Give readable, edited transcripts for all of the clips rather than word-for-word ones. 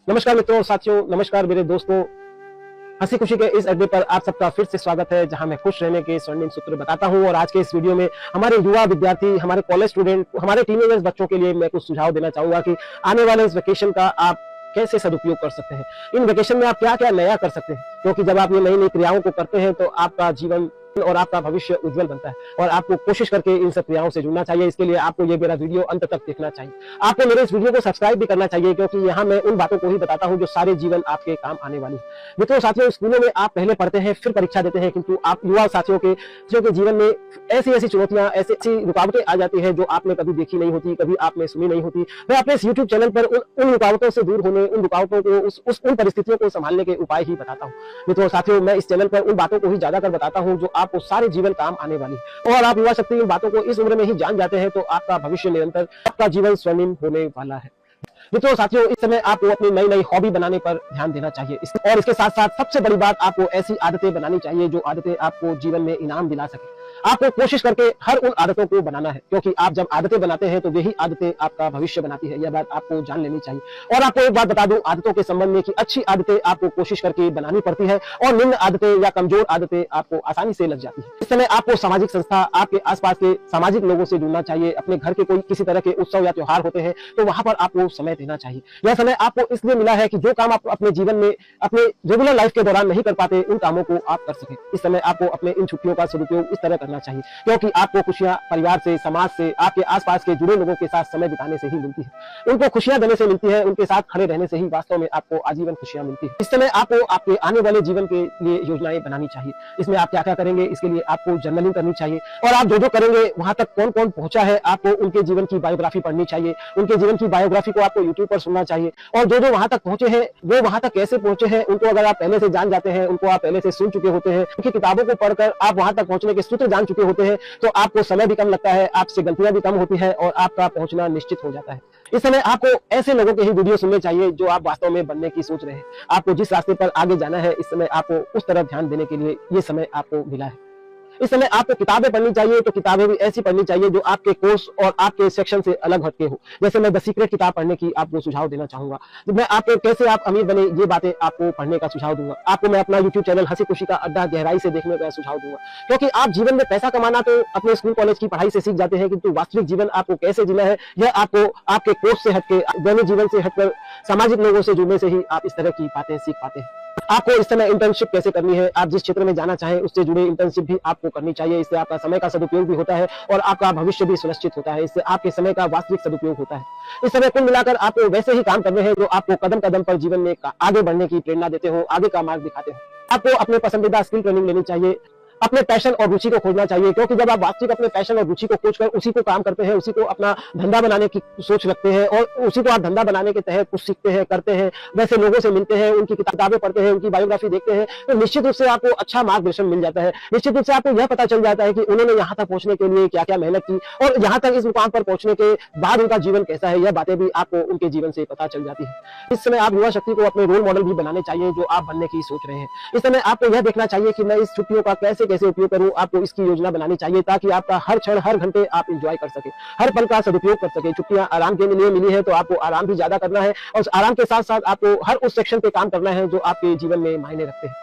नमस्कार मित्रों, साथियों, नमस्कार मेरे दोस्तों। हंसी खुशी के इस अड्डे पर आप सबका फिर से स्वागत है, जहां मैं खुश रहने के स्वर्णिम सूत्र बताता हूं। और आज के इस वीडियो में हमारे युवा विद्यार्थी, हमारे कॉलेज स्टूडेंट, हमारे टीनेजर्स बच्चों के लिए मैं कुछ सुझाव देना चाहूंगा कि आने वाले इस वेकेशन का आप कैसे सदुपयोग कर सकते हैं। इन वेकेशन में आप क्या क्या नया कर सकते हैं, क्योंकि जब आप ये नई नई क्रियाओं को करते हैं तो आपका जीवन और आपका भविष्य उज्जवल बनता है। और आपको कोशिश करके इन सब क्रियाओं से जुड़ना चाहिए। इसके लिए आपको ये मेरा वीडियो अंत तक देखना चाहिए। आपको मेरे इस वीडियो को सब्सक्राइब भी करना चाहिए, क्योंकि यहाँ मैं उन बातों को ही बताता हूँ जो सारे जीवन आपके काम आने वाली है। मित्रों, साथियों, स्कूलों में आप पहले पढ़ते हैं फिर परीक्षा देते हैं, किंतु आप युवा साथियों के जीवन में ऐसी ऐसी चुनौतियां, ऐसी ऐसी रुकावटें आ जाती है जो आपने कभी देखी नहीं होती, कभी आपने सुनी नहीं होती। मैं अपने इस यूट्यूब चैनल पर उन रुकावटों से दूर होने, उन रुकावटों को उन परिस्थितियों को संभालने के उपाय ही बताता हूँ। मित्रों, साथियों, मैं इस चैनल पर उन बातों को ही ज्यादातर बताता हूँ जो आपको सारे जीवन काम आने वाली है। और आप युवा शक्ति इन बातों को इस उम्र में ही जान जाते हैं तो आपका भविष्य निरंतर, आपका जीवन स्वर्णिम होने वाला है। मित्रों, साथियों, इस समय आपको अपनी नई नई हॉबी बनाने पर ध्यान देना चाहिए। और इसके साथ साथ सबसे बड़ी बात, आपको ऐसी आदतें बनानी चाहिए जो आदतें आपको जीवन में इनाम दिला सके। आपको कोशिश करके हर उन आदतों को बनाना है, क्योंकि आप जब आदतें बनाते हैं तो यही आदतें आपका भविष्य बनाती है। यह बात आपको जान लेनी चाहिए। और आपको एक बात बता दूं आदतों के संबंध में कि अच्छी आदतें आपको कोशिश करके बनानी पड़ती है और निम्न आदतें या कमजोर आदतें आपको आसानी से लग जाती है। इस समय आपको सामाजिक संस्था, आपके आसपास के सामाजिक लोगों से जुड़ना चाहिए। अपने घर के कोई किसी तरह के उत्सव या त्योहार होते हैं तो वहां पर आपको समय देना चाहिए। यह समय आपको इसलिए मिला है कि जो काम आप अपने जीवन में, अपने रेगुलर लाइफ के दौरान नहीं कर पाते, उन कामों को आप कर सकें। इस समय आपको अपने इन छुट्टियों का सदुपयोग इस तरह करना चाहिए, क्योंकि आपको खुशियां परिवार से, समाज से, आपके आसपास के जुड़े लोगों के साथ समय बिताने से ही मिलती है। उनको खुशियां देने से मिलती है, उनके साथ खड़े रहने से ही वास्तव में आपको आजीवन खुशियां मिलती है। इस समय आपको आपके आने वाले जीवन के लिए योजनाएं बनानी चाहिए। इसमें आप क्या क्या करेंगे, इसके लिए आपको जर्नलिंग करनी चाहिए। और आप जो जो करेंगे, वहां तक कौन कौन पहुंचा है, आपको उनके जीवन की बायोग्राफी पढ़नी चाहिए। उनके जीवन की बायोग्राफी को आपको यूट्यूब पर सुनना चाहिए। और जो जो वहां तक पहुंचे हैं, वो वहां तक कैसे पहुंचे हैं, उनको अगर आप पहले से जान जाते हैं, उनको आप पहले से सुन चुके होते हैं, उनकी किताबों को पढ़कर आप वहां तक पहुंचने के सूत्र जान चुके होते हैं, तो आपको समय भी कम लगता है, आपसे गलतियां भी कम होती है और आपका पहुंचना निश्चित हो जाता है। इस समय आपको ऐसे लोगों के ही वीडियो सुनने चाहिए जो आप वास्तव में बनने की सोच रहे हैं। आपको जिस रास्ते पर आगे जाना है, इस समय आपको उस तरफ ध्यान देने के लिए ये समय आपको मिला है। इस समय आपको किताबें पढ़नी चाहिए, तो किताबें भी ऐसी पढ़नी चाहिए जो आपके कोर्स और आपके सेक्शन से अलग हटके हो। जैसे मैं द सीक्रेट किताब पढ़ने की आपको सुझाव देना चाहूंगा। मैं आपको कैसे आप अमीर बने, ये बातें आपको पढ़ने का सुझाव दूंगा। आपको मैं अपना यूट्यूब चैनल हंसी खुशी का अड्डा गहराई से देखने का सुझाव दूंगा, क्योंकि आप जीवन में पैसा कमाना तो अपने स्कूल कॉलेज की पढ़ाई से सीख जाते हैं, किंतु वास्तविक जीवन आपको कैसे जीना है, यह आपको आपके कोर्स से हटके, दैनिक जीवन से हटकर, सामाजिक लोगों से जुड़ने से ही आप इस तरह की बातें सीख पाते हैं। आपको इस समय इंटर्नशिप कैसे करनी है, आप जिस क्षेत्र में जाना चाहें उससे जुड़े इंटर्नशिप भी आपको करनी चाहिए। इससे आपका समय का सदुपयोग भी होता है और आपका भविष्य भी सुनिश्चित होता है। इससे आपके समय का वास्तविक सदुपयोग होता है। इस समय कुल मिलाकर आपको वैसे ही काम करने हैं जो आपको कदम कदम पर जीवन में आगे बढ़ने की प्रेरणा देते हो, आगे का मार्ग दिखाते हो। आपको अपने पसंदीदा स्किल ट्रेनिंग लेनी चाहिए, अपने पैशन और रुचि को खोजना चाहिए, क्योंकि जब आप वास्तविक अपने पैशन और रुचि को खोजकर उसी को काम करते हैं, उसी को अपना धंधा बनाने की सोच रखते हैं और उसी को आप धंधा बनाने के तहत कुछ सीखते हैं, करते हैं, वैसे लोगों से मिलते हैं, उनकी किताबें पढ़ते हैं, उनकी बायोग्राफी देखते हैं, तो निश्चित रूप से आपको अच्छा मार्गदर्शन मिल जाता है। निश्चित रूप से आपको यह पता चल जाता है कि उन्होंने यहाँ तक पहुंचने के लिए क्या क्या मेहनत की और यहाँ तक इस मुकाम पर पहुंचने के बाद उनका जीवन कैसा है। यह बातें भी आपको उनके जीवन से पता चल जाती है। इस समय आप युवा शक्ति को अपने रोल मॉडल भी बनाने चाहिए जो आप बनने की सोच रहे हैं। इस समय आपको यह देखना चाहिए कि मैं इस छुट्टियों का कैसे कैसे उपयोग करूं। आपको इसकी योजना बनानी चाहिए ताकि आपका हर क्षण, हर घंटे आप एंजॉय कर सके, हर पल का सदुपयोग कर सके। छुट्टियां आराम के लिए मिली है तो आपको आराम भी ज्यादा करना है और आराम के साथ साथ आपको हर उस सेक्शन पे काम करना है जो आपके जीवन में मायने रखते हैं।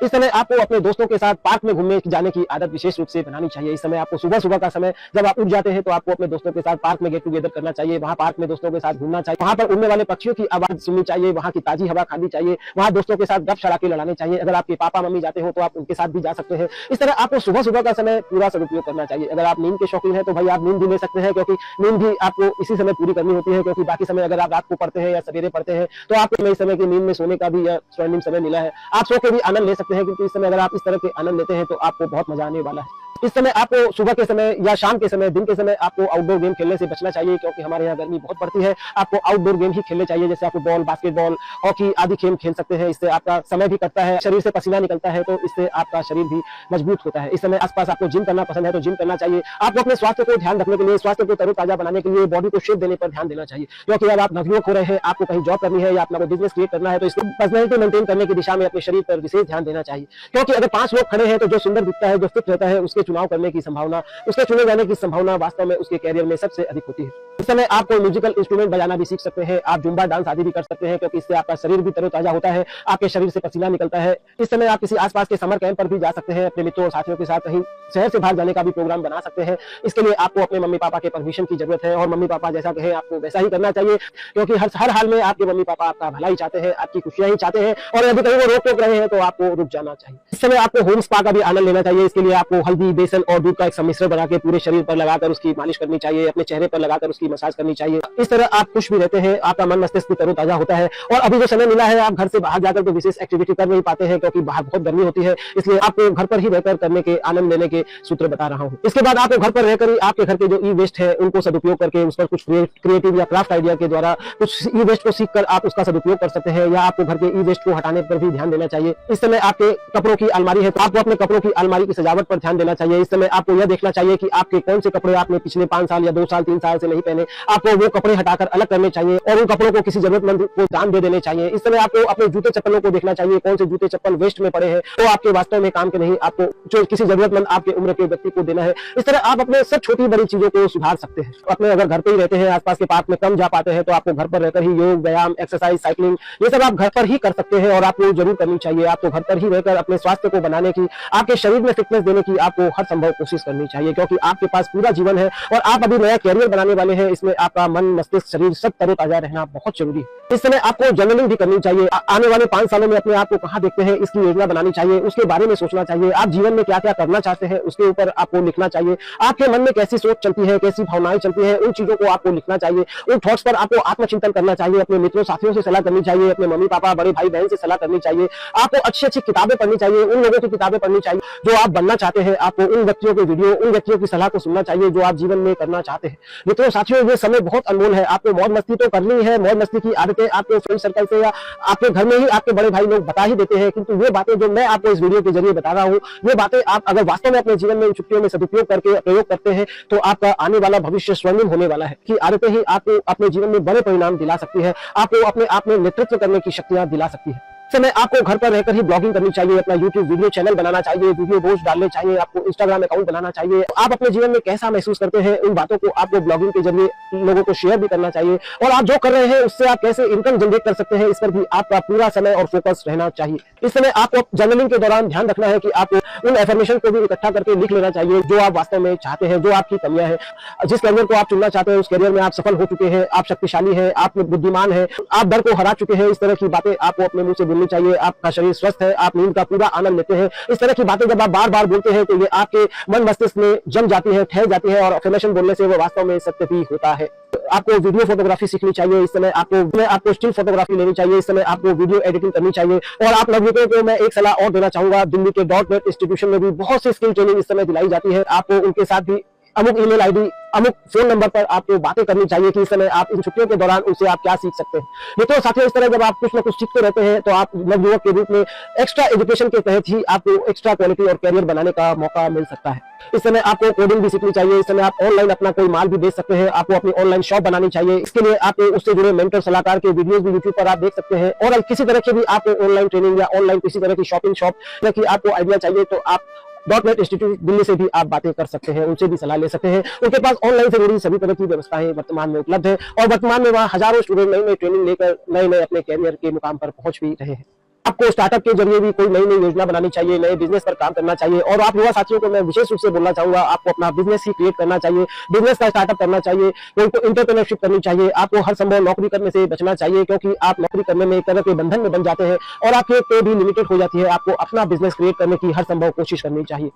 इस समय आपको अपने दोस्तों के साथ पार्क में घूमने जाने की आदत विशेष रूप से बनानी चाहिए। इस समय आपको सुबह सुबह का समय जब आप उठ जाते हैं तो आपको अपने दोस्तों के साथ पार्क में गेट टुगेदर करना चाहिए। वहां पार्क में दोस्तों के साथ घूमना चाहिए, वहां पर उड़ने वाले पक्षियों की आवाज सुननी चाहिए, वहां की ताजी हवा खानी चाहिए, वहां दोस्तों के साथ गप शराके लड़ाने चाहिए। अगर आपके पापा मम्मी जाते हो तो आप उनके साथ भी जा सकते हैं। इस तरह आपको सुबह सुबह का समय पूरा सदुपयोग करना चाहिए। अगर आप नींद के शौकीन है तो भाई आप नींद भी ले सकते हैं, क्योंकि नींद भी आपको इसी समय पूरी करनी होती है, क्योंकि बाकी समय अगर आप रात को पढ़ते हैं या सवेरे पढ़ते हैं तो आपको इस समय की नींद में सोने का भी यह स्वर्णिम समय मिला है। आप सो के भी आनंद ले सकते हैं, क्योंकि इस समय अगर आप इस तरह के आनंद लेते हैं तो आपको बहुत मजा आने वाला है। इस समय आपको सुबह के समय या शाम के समय, दिन के समय आपको आउटडोर गेम खेलने से बचना चाहिए, क्योंकि हमारे यहाँ गर्मी बहुत पड़ती है। आपको आउटडोर गेम ही खेलने चाहिए, जैसे आप फुटबॉल, बास्केटबॉल, हॉकी आदि खेल खेल सकते हैं। इससे आपका समय भी कटता है, शरीर से पसीना निकलता है, तो इससे आपका शरीर भी मजबूत होता है। इस समय आसपास आपको जिम करना पसंद है तो जिम करना चाहिए। आपको अपने स्वास्थ्य को ध्यान रखने के लिए, स्वास्थ्य को तरोताजा बनाने के लिए, बॉडी को शेप देने पर ध्यान देना चाहिए, क्योंकि अगर आप नवयुवक हो रहे हैं, आपको कहीं जॉब करनी है या अपना बिजनेस क्रिएट करना है तो इसको पर्सनैलिटी मेंटेन करने की दिशा में अपने शरीर पर विशेष ध्यान देना चाहिए। क्योंकि अगर 5 लोग खड़े हैं तो जो सुंदर दिखता है, जो फिट रहता है, उसके चुनाव करने की संभावना, उसके चुने जाने की संभावना वास्तव में उसके कैरियर में सबसे अधिक होती है। इस समय आप कोई म्यूजिकल इंस्ट्रूमेंट बजाना भी सीख सकते हैं, आप जुम्बा डांस आदि भी कर सकते हैं, क्योंकि इससे आपका शरीर भी तरोताजा होता है, आपके शरीर से पसीना निकलता है। इस समय आप किसी आसपास के समर कैंप पर भी जा सकते हैं, अपने मित्रों और साथियों के साथ कहीं शहर से बाहर जाने का भी प्रोग्राम बना सकते हैं। इसके लिए आपको अपने मम्मी पापा के परमिशन की जरूरत है, और मम्मी पापा जैसा कहें आपको वैसा ही करना चाहिए, क्योंकि हर हाल में आपके मम्मी पापा आपका भला ही चाहते हैं, आपकी खुशियां ही चाहते हैं, और यदि कहीं वो रोक टोक रहे हैं तो आपको रुक जाना चाहिए। इस समय आपको होम स्पा का भी आनंद लेना चाहिए। इसके लिए आपको हल्दी, बेसन और दूध का एक सम्मिश्रण बना के पूरे शरीर पर लगाकर उसकी मालिश करनी चाहिए, अपने चेहरे पर लगाकर उसकी मसाज करनी चाहिए। इस तरह आप खुश भी रहते हैं, आपका मन मस्तिष्क भी तरोताजा होता है। और अभी जो समय मिला है, आप घर से बाहर जाकर तो विशेष एक्टिविटी कर नहीं पाते हैं, क्योंकि बाहर बहुत गर्मी होती है, इसलिए आपको घर पर ही रहकर करने के आनंद लेने के सूत्र बता रहा हूँ। इसके बाद आपको घर पर रहकर ही आपके घर के जो ई वेस्ट है उनको सदुपयोग करके उस पर कुछ क्रिएटिव या क्राफ्ट आइडिया के द्वारा कुछ ई वेस्ट को सीखकर आप उसका सदुपयोग कर सकते हैं, या आपको घर के ई वेस्ट को हटाने पर भी ध्यान देना चाहिए। इस समय आपके कपड़ों की अलमारी है, तो आपको अपने कपड़ों की अलमारी की सजावट पर ध्यान देना चाहिए। इस समय आपको यह देखना चाहिए कि आपके कौन से कपड़े आपने पिछले 5 साल या 2 साल 3 साल से नहीं पहने, आपको वो कपड़े हटाकर अलग करने चाहिए और उन कपड़ों को किसी जरूरतमंद को दान दे देने चाहिए। इस समय आपको अपने जूते चप्पलों को देखना चाहिए, कौन से जूते चप्पल वेस्ट में पड़े हैं तो आपके वास्तव में काम के नहीं, आपको जो किसी जरूरतमंद आपके उम्र के व्यक्ति को देना है। इस तरह आप अपने सब छोटी बड़ी चीजों को सुधार सकते हैं। अपने अगर घर पे ही रहते हैं, आसपास के पार्क में कम जा पाते हैं, तो आपको घर पर रहकर ही योग, व्यायाम, एक्सरसाइज, साइकिलिंग ये सब आप घर पर ही कर सकते हैं, और आपको जरूर करनी चाहिए। आपको घर पर ही रहकर अपने स्वास्थ्य को बनाने की, आपके शरीर में फिटनेस देने की आपको हर संभव कोशिश करनी चाहिए, क्योंकि आपके पास पूरा जीवन है और आप अभी नया कैरियर बनाने वाले हैं। इसमें आपका मन, मस्तिष्क, शरीर सब तरोताजा रहना बहुत जरूरी है। इस समय आपको जर्नलिंग भी करनी चाहिए। आने वाले 5 सालों में अपने आप को कहां देखते हैं इसकी योजना बनानी चाहिए, उसके बारे में सोचना चाहिए। आप जीवन में क्या क्या करना चाहते हैं उसके ऊपर आपको लिखना चाहिए। आपके मन में कैसी सोच चलती है, कैसी भावनाएं चलती है, उन चीजों को आपको लिखना चाहिए। उन थॉट्स पर आपको आत्मचिंतन करना चाहिए, अपने मित्रों साथियों से सलाह करनी चाहिए, अपने मम्मी पापा, बड़े भाई बहन से सलाह करनी चाहिए। आपको अच्छी अच्छी किताबें पढ़नी चाहिए, उन लोगों की किताबें पढ़नी चाहिए जो आप बनना चाहते हैं। आपको उन व्यक्तियों के वीडियो, उन व्यक्तियों की सलाह को सुनना चाहिए जो आप जीवन में करना चाहते हैं। मित्रों साथियों, ये समय बहुत अनमोल है। आपको मौज मस्ती तो करनी है, मौज मस्ती की आदतें आपके फ्रेंड सर्कल से या आपके घर में ही आपके बड़े भाई लोग बता ही देते हैं, किंतु ये बातें जो मैं आपको इस वीडियो के जरिए बता रहा हूँ, ये बातें आप अगर वास्तव में अपने जीवन में इन छुट्टियों में सदुपयोग करके प्रयोग करते हैं तो आपका आने वाला भविष्य स्वर्णिम होने वाला है। कि आदतें ही आपको अपने जीवन में बड़े परिणाम दिला सकती है, आपको अपने आप में नेतृत्व करने की शक्तियां दिला सकती है। समय आपको घर पर रहकर ही ब्लॉगिंग करनी चाहिए, अपना यूट्यूब वीडियो चैनल बनाना चाहिए, वीडियो पोस्ट डालने चाहिए, आपको इंस्टाग्राम अकाउंट बनाना चाहिए। आप अपने जीवन में कैसा महसूस करते हैं उन बातों को आपको ब्लॉगिंग के जरिए लोगों को शेयर भी करना चाहिए, और आप जो कर रहे हैं उससे आप कैसे इनकम जनरेट कर सकते हैं इस पर भी आपका पूरा समय और फोकस रहना चाहिए। इस समय आपको जर्नलिंग के दौरान ध्यान रखना है कि आपको उन एफर्मेशन को भी इकट्ठा करके लिख लेना चाहिए जो आप वास्तव में चाहते हैं, जो आपकी कमियां हैं। जिस कैरियर को आप चुनना चाहते हैं उस कैरियर में आप सफल हो चुके हैं, आप शक्तिशाली हैं, आप बुद्धिमान हैं, आप डर को हरा चुके हैं, इस तरह की बातें आपको अपने मुंह से बोलनी चाहिए। आपका शरीर स्वस्थ है, आप नींद का पूरा आनंद लेते हैं, इस तरह की बातें जब आप बार बार बोलते हैं तो ये आपके मन मस्तिष्क में जम जाती है, ठहर जाती है, और अफर्मेशन बोलने से वो वास्तव में सत्य भी होता है। आपको वीडियो फोटोग्राफी सीखनी चाहिए, इस समय आपको स्टिल फोटोग्राफी लेनी चाहिए, इस समय आपको वीडियो एडिटिंग करनी चाहिए। और आप नवयुवकों को मैं एक सलाह और देना चाहूंगा, दिल्ली के .NET इंस्टीट्यूशन में भी बहुत सी स्किल ट्रेनिंग इस समय दिलाई जाती है। आपको उनके साथ भी अमुक ईमेल आईडी, अमुक फोन नंबर पर आपको बातें करनी चाहिए कि इस समय आप इन छुट्टियों के दौरान उनसे आप क्या सीख सकते हैं। मित्रों साथियों, इस तरह जब आप कुछ न कुछ सीखते रहते हैं तो आप नवयुवक के रूप में एक्स्ट्रा एजुकेशन के तहत ही आपको एक्स्ट्रा क्वालिटी और कैरियर बनाने का मौका मिल सकता है। इस समय आपको कोडिंग भी सीखनी चाहिए, इस समय आप ऑनलाइन अपना कोई माल भी बेच सकते हैं, आपको अपनी ऑनलाइन शॉप बनानी चाहिए। इसके लिए आपको उससे जुड़े मेंटर सलाहकार के वीडियोस भी यूट्यूब पर आप देख सकते हैं। और किसी तरह की भी आपको ऑनलाइन ट्रेनिंग या ऑनलाइन किसी तरह की शॉपिंग शॉप की आपको आइडिया चाहिए तो आप .NET इंस्टीट्यूट दिल्ली से भी आप बातें कर सकते हैं, उनसे भी सलाह ले सकते हैं। उनके पास ऑनलाइन से जुड़ी सभी तरह की व्यवस्थाएं वर्तमान में उपलब्ध है, और वर्तमान में वहां हजारों स्टूडेंट नई नई ट्रेनिंग लेकर नए नए अपने कैरियर के मुकाम पर पहुंच भी रहे हैं। आपको स्टार्टअप के जरिए भी कोई नई नई योजना बनानी चाहिए, नए बिजनेस पर काम करना चाहिए। और आप युवा साथियों को मैं विशेष रूप से बोलना चाहूंगा, आपको अपना बिजनेस ही क्रिएट करना चाहिए, बिजनेस का स्टार्टअप करना चाहिए, कोई को एंटरप्रेन्योरशिप करनी चाहिए। आपको हर संभव नौकरी करने से बचना चाहिए, क्योंकि आप नौकरी करने में एक तरह के बंधन में बन जाते हैं और आपकी पे भी लिमिटेड हो जाती है। आपको अपना बिजनेस क्रिएट करने की हर संभव कोशिश करनी चाहिए।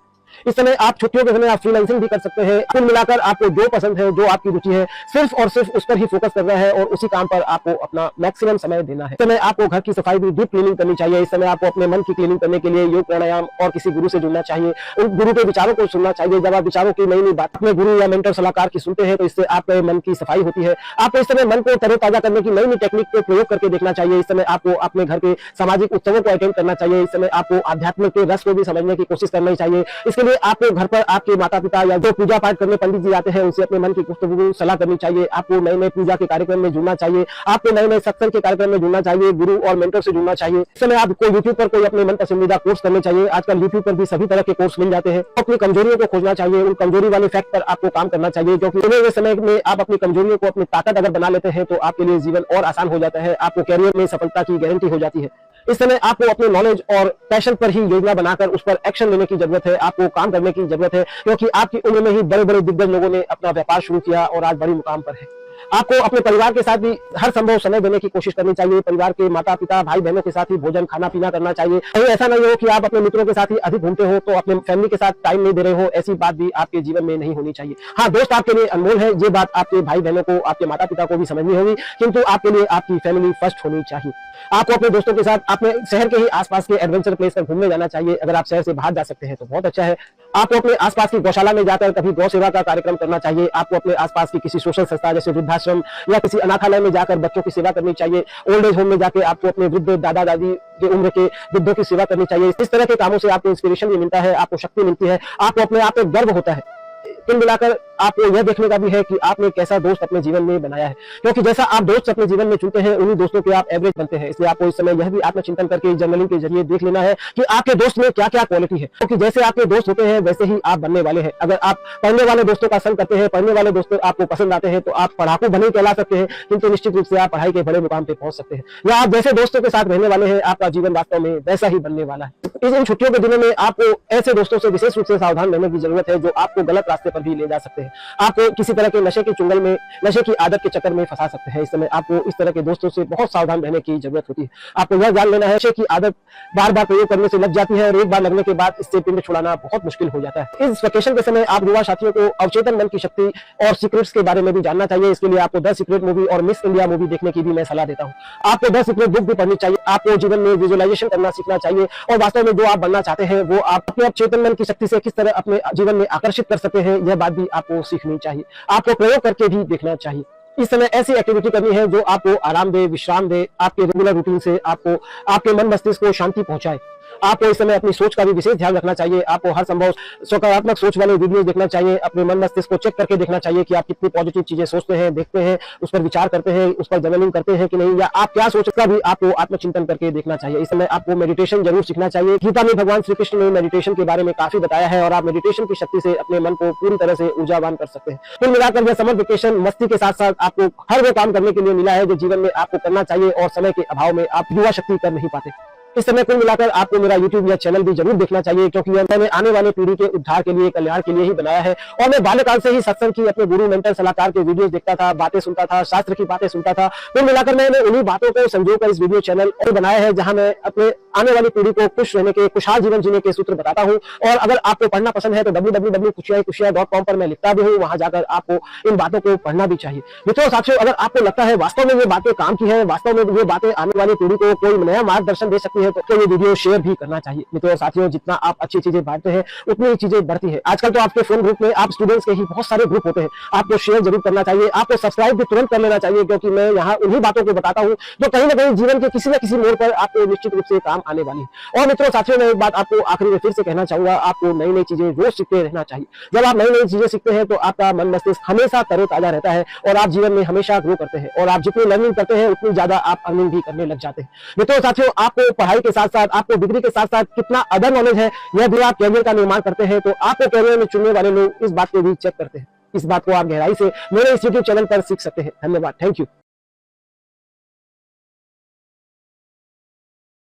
इस समय आप छुट्टियों के समय आप फ्रीलांसिंग भी कर सकते हैं। कुल मिलाकर आपको जो पसंद है, जो आपकी रुचि है, सिर्फ और सिर्फ उस पर ही फोकस करना है और उसी काम पर आपको अपना मैक्सिमम समय देना है। इस समय आपको घर की सफाई भी, डीप क्लीनिंग करनी चाहिए। इस समय आपको अपने मन की क्लीनिंग करने के लिए योग, प्राणायाम और किसी गुरु से जुड़ना चाहिए। उन गुरु के विचारों को सुनना चाहिए। जब आप विचारों की नई नई बात अपने गुरु या मेंटर सलाहकार की सुनते हैं तो इससे आपके मन की सफाई होती है। आपको इस समय मन को तरोताजा करने की नई नई टेक्निक को प्रयोग करके देखना चाहिए। इस समय आपको अपने घर के सामाजिक उत्सवों को अटेंड करना चाहिए। इस समय आपको आध्यात्मिक के रस को भी समझने की कोशिश करनी चाहिए। इसके इसके लिए आपको घर पर आपके माता पिता या जो पूजा पाठ करने पंडित जी आते हैं उनसे अपने मन की गुफ्तगू सलाह करनी चाहिए। आपको नए नए पूजा के कार्यक्रम में जुड़ना चाहिए, आपको नए नए सत्संग के कार्यक्रम में जुड़ना चाहिए, गुरु और मेंटर से जुड़ना चाहिए। इस समय आपको यूट्यूब पर कोई अपने मन पसंदीदा कोर्स करने चाहिए। आजकल यूट्यूब पर भी सभी तरह के कोर्स मिल जाते हैं। अपनी कमजोरियों को खोजना चाहिए, उन कमजोरी वाले फैक्ट पर आपको काम करना चाहिए, क्योंकि आने वाले समय में आप अपनी कमजोरियों को अपनी ताकत अगर बना लेते हैं तो आपके लिए जीवन और आसान हो जाता है, आपको कैरियर में सफलता की गारंटी हो जाती है। इस समय आपको अपने नॉलेज और पैशन पर ही योजना बनाकर उस पर एक्शन लेने की जरूरत है, आपको काम करने की जरूरत है, क्योंकि आपकी उम्र में ही बड़े बड़े दिग्गज लोगों ने अपना व्यापार शुरू किया और आज बड़ी मुकाम पर है। आपको अपने परिवार के साथ भी हर संभव समय देने की कोशिश करनी चाहिए। परिवार के माता पिता भाई बहनों के साथ ही भोजन खाना पीना करना चाहिए। कहीं ऐसा नहीं हो कि आप अपने मित्रों के साथ ही अधिक घूमते हो तो अपने फैमिली के साथ टाइम नहीं दे रहे हो, ऐसी बात भी आपके जीवन में नहीं होनी चाहिए। हाँ, दोस्त आपके लिए अनमोल है, ये बात आपके भाई बहनों को आपके माता पिता को भी समझनी होगी, किंतु आपके लिए आपकी फैमिली फर्स्ट होनी चाहिए। आपको अपने दोस्तों के साथ अपने शहर के ही आसपास के एडवेंचर प्लेस पर घूमने जाना चाहिए। अगर आप शहर से बाहर जा सकते हैं तो बहुत अच्छा है। आपको अपने आसपास की गौशाला में जाकर कभी गौ सेवा का कार्यक्रम करना चाहिए। आपको अपने आसपास की किसी सोशल संस्था जैसे वृद्धाश्रम या किसी अनाथालय में जाकर बच्चों की सेवा करनी चाहिए। ओल्ड एज होम में जाकर आपको अपने वृद्ध दादा दादी की उम्र के वृद्धों की सेवा करनी चाहिए। इस तरह के कामों से आपको इंस्पिरेशन भी मिलता है, आपको शक्ति मिलती है, आपको अपने आप पर गर्व होता है। कुल मिलाकर आपको यह देखने का भी है कि आपने कैसा दोस्त अपने जीवन में बनाया है, क्योंकि जैसा आप दोस्त अपने जीवन में चुनते हैं उन्हीं दोस्तों के आप एवरेज बनते हैं। इसलिए आपको इस समय यह भी आत्मचिंतन करके जर्नलिंग के जरिए देख लेना है कि आपके दोस्त में क्या क्या क्वालिटी है, क्योंकि जैसे आपके दोस्त होते हैं वैसे ही आप बनने वाले हैं। अगर आप पढ़ने वाले दोस्तों का संग करते हैं, पढ़ने वाले दोस्तों आपको पसंद आते हैं तो आप पढ़ाकू बने कहला सकते हैं, किंतु निश्चित रूप से आप पढ़ाई के बड़े मुकाम पे पहुंच सकते हैं। या आप जैसे दोस्तों के साथ रहने वाले हैं आपका जीवन वास्तव में वैसा ही बनने वाला है। इन छुट्टियों के दिनों में आपको ऐसे दोस्तों से विशेष रूप से सावधान रहने की जरूरत है जो आपको गलत रास्ते पर भी ले जा सकते हैं, आपको किसी तरह के नशे के चुंगल में, नशे की आदत के चक्कर में फंसा सकते हैं। इस समय आपको इस तरह के दोस्तों से बहुत सावधान रहने की जरूरत होती है। आपको यह जान लेना है नशे की आदत बार बार प्रयोग करने से लग जाती है और एक बार लगने के बाद इससे पिंड छुड़ाना बहुत मुश्किल हो जाता है। इस वेकेशन के समय आप युवा साथियों को अवचेतन मन की शक्ति और सीक्रेट्स के बारे में भी जानना चाहिए। इसके लिए आपको द सीक्रेट मूवी और मिस इंडिया मूवी देखने की भी मैं सलाह देता हूँ। आपको द सीक्रेट बुक भी पढ़नी चाहिए। आपको जीवन में विजुअलाइजेशन करना सीखना चाहिए और वास्तव में जो आप बनना चाहते हैं वो आप अपने अवचेतन मन की शक्ति से किस तरह अपने जीवन में आकर्षित कर सकते हैं, यह बात भी आपको सीखनी चाहिए। आपको प्रयोग करके भी देखना चाहिए। इस समय ऐसी एक्टिविटी करनी है जो आपको आराम दे, विश्राम दे, आपके रेगुलर रूटीन से आपको आपके मन मस्तिष्क को शांति पहुंचाए। आपको इस समय अपनी सोच का भी विशेष ध्यान रखना चाहिए। आपको हर संभव सकारात्मक सोच वाले वीडियो देखना चाहिए। अपने मन मस्तिष्क को चेक करके देखना चाहिए कि आप कितनी पॉजिटिव चीजें सोचते हैं, देखते हैं, उस पर विचार करते हैं, उस पर जर्नलिंग करते हैं कि नहीं, या आप क्या सोचता भी आपको आत्मचिंतन करके देखना चाहिए। इस समय आपको मेडिटेशन जरूर सीखना चाहिए। गीता में भगवान श्री कृष्ण ने मेडिटेशन के बारे में काफी बताया है और आप मेडिटेशन की शक्ति से अपने मन को पूरी तरह से ऊर्जावान कर सकते हैं। कुल मिलाकर यह समर वेकेशन मस्ती के साथ साथ आपको हर वो काम करने के लिए मिला है जो जीवन में आपको करना चाहिए और समय के अभाव में आप युवा शक्ति कर नहीं पाते। इस समय कुल मिलाकर आपको मेरा YouTube या चैनल भी जरूर देखना चाहिए, क्योंकि यह मैंने आने वाले पीढ़ी के उद्धार के लिए, कल्याण के लिए ही बनाया है। और मैं बाल्यकाल से ही सत्संग की, अपने गुरु मेंटर सलाहकार के वीडियोस देखता था, बातें सुनता था, शास्त्र की बातें सुनता था। कुल मिलाकर मैंने उन्हीं बातों को संजोकर इस वीडियो चैनल और बनाया है जहां मैं अपने आने वाली पीढ़ी को खुश रहने के, खुशहाल जीवन जीने के सूत्र बताता हूं। और अगर आपको पढ़ना पसंद है तो www.kushia.com पर मैं लिखता भी हूं, वहां जाकर आपको इन बातों को पढ़ना भी चाहिए। मित्रों साथियों, अगर आपको लगता है वास्तव में ये बातें काम की है, वास्तव में ये बातें आने वाली पीढ़ी को कोई नया मार्गदर्शन दे सकती है, तो ये वीडियो शेयर भी करना चाहिए। मित्रों साथियों, जितना आप अच्छी चीजें बांटते हैं उतनी ही चीजें बढ़ती है। आजकल तो आपके फोन ग्रुप में आप स्टूडेंट्स के ही बहुत सारे ग्रुप होते हैं, आपको शेयर जरूर करना चाहिए। आपको सब्सक्राइब भी तुरंत कर लेना चाहिए, क्योंकि मैं यहाँ उन्हीं बातों को बताता हूँ जो कहीं ना कहीं जीवन के किसी न किसी मोड़ पर आपको निश्चित रूप से काम आने वाली है। और मित्रों साथियों, मैं एक बात आपको आखिरी में फिर से कहना चाहूंगा, आपको नई नई चीजें रोज सीखते रहना चाहिए। जब आप नई नई चीजें सीखते हैं तो आपका मन मस्तिष्क हमेशा तरोताजा रहता है और आप जीवन में हमेशा ग्रो करते हैं। और आप जितनी लर्निंग करते हैं उतनी ज्यादा आप अर्निंग भी करने लग जाते हैं। मित्रों साथियों, आपको पढ़ाई के साथ साथ, आपको डिग्री के साथ साथ कितना अदर नॉलेज है, यह भी आप कैरियर का निर्माण करते हैं तो आपको कैरियर में चुनने वाले लोग इस बात को भी चेक करते हैं। इस बात को आप गहराई से मेरे इस यूट्यूब चैनल पर सीख सकते हैं। धन्यवाद, थैंक यू।